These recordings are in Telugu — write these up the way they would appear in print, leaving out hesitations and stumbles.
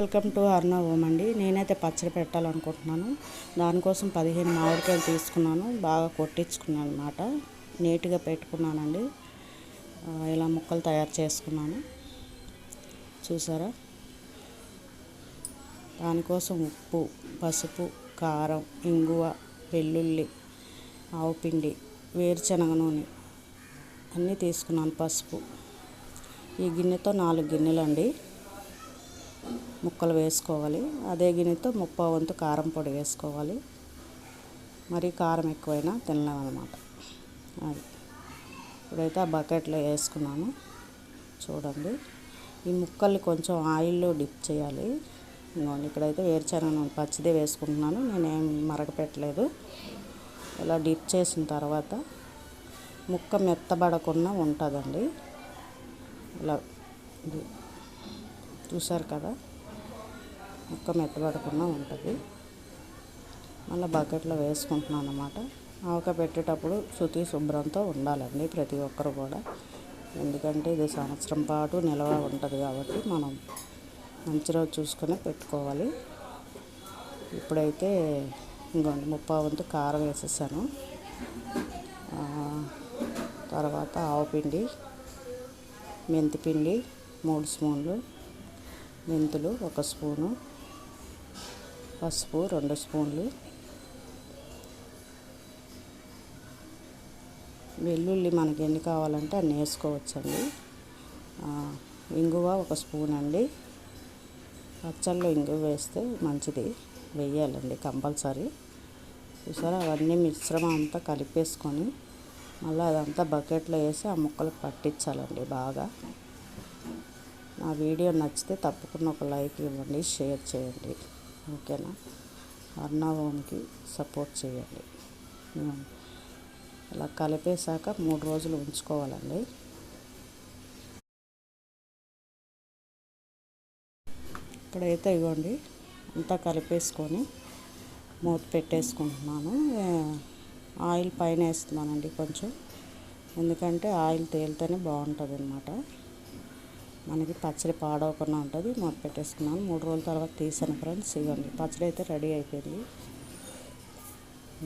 వెల్కమ్ టు అర్ణవ్ హోమ్ అండి. నేనైతే పచ్చడి పెట్టాలనుకుంటున్నాను. దానికోసం 15 మామిడికాయలు తీసుకున్నాను, బాగా కొట్టించుకున్నాను అనమాట. నీట్గా పెట్టుకున్నానండి. ఇలా ముక్కలు తయారు చేసుకున్నాను, చూసారా. దానికోసం ఉప్పు, పసుపు, కారం, ఇంగువ, వెల్లుల్లి, ఆవుపిండి, వేరుశనగ నూనె అన్నీ తీసుకున్నాను. పసుపు ఈ గిన్నెతో 4 గిన్నెలండి ముక్కలు వేసుకోవాలి. అదే గిన్నెతో 3/4 వంతు కారం పొడి వేసుకోవాలి. మరి కారం ఎక్కువైనా తినలేమన్నమాట. అది ఇప్పుడైతే ఆ బకెట్లో వేసుకున్నాను. చూడండి, ఈ ముక్కల్ని కొంచెం ఆయిల్లో డిప్ చేయాలి. ఇక్కడైతే వేరుశనగ నూనె పచ్చిదే వేసుకుంటున్నాను, నేనేం మరగపెట్టలేదు. ఇలా డిప్ చేసిన తర్వాత ముక్క మెత్తబడకుండా ఉంటుందండి. ఇలా చూసారు కదా, ముక్క మెత్తబడకుండా ఉంటుంది. మళ్ళీ బకెట్లో వేసుకుంటున్నాను అన్నమాట. ఆవకాయ పెట్టేటప్పుడు శుచి శుభ్రంతో ఉండాలండి ప్రతి ఒక్కరు కూడా. ఎందుకంటే ఇది సంవత్సరం పాటు నిల్వ ఉంటుంది కాబట్టి మనం మంచి రోజు చూసుకొని పెట్టుకోవాలి. ఇప్పుడైతే ఇంకొండి 3/4 వంతు కారం వేసేసాను. తర్వాత ఆవపిండి, మెంతిపిండి 3 స్పూన్లు, మెంతులు 1 స్పూను, పసుపు 2 స్పూన్లు, వెల్లుల్లి మనకి ఎన్ని కావాలంటే అన్ని వేసుకోవచ్చండి. ఇంగువ 1 స్పూన్ అండి. పచ్చళ్ళు ఇంగువ వేస్తే మంచిది, వేయాలండి కంపల్సరీ. చూసారా, అవన్నీ మిశ్రమం అంతా కలిపేసుకొని మళ్ళీ అదంతా బకెట్లో వేసి ఆ ముక్కలకు పట్టించాలండి బాగా. నా వీడియో నచ్చితే తప్పకుండా ఒక లైక్ ఇవ్వండి, షేర్ చేయండి, ఓకేనా. అర్ణవ్ హోమ్కి సపోర్ట్ చేయండి. ఇలా కలిపేశాక 3 రోజులు ఉంచుకోవాలండి. ఇక్కడైతే ఇవ్వండి అంతా కలిపేసుకొని మూత పెట్టేసుకుంటున్నాను. ఆయిల్ పైన వేస్తున్నానండి కొంచెం, ఎందుకంటే ఆయిల్ తేలితేనే బాగుంటుంది అన్నమాట. మనకి పచ్చడి పాడవకుండా ఉంటుంది. మూత పెట్టేసుకున్నాను. 3 రోజుల తర్వాత తీసాను ఫ్రెండ్స్. ఇవ్వండి, పచ్చడి అయితే రెడీ అయిపోయింది.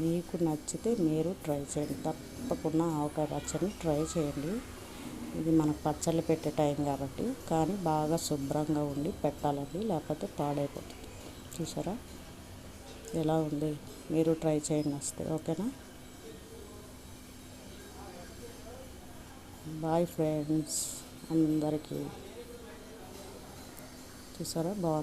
మీకు నచ్చితే మీరు ట్రై చేయండి, తప్పకుండా ఆవకాయ పచ్చడిని ట్రై చేయండి. ఇది మనకు పచ్చళ్ళు పెట్టే టైం కాబట్టి, కానీ బాగా శుభ్రంగా ఉండి పెట్టాలండి, లేకపోతే పాడైపోతుంది. చూసారా ఎలా ఉంది, మీరు ట్రై చేయండి వస్తే, ఓకేనా. బాయ్ ఫ్రెండ్స్ అందరికీ. చూసారా బాగుంది.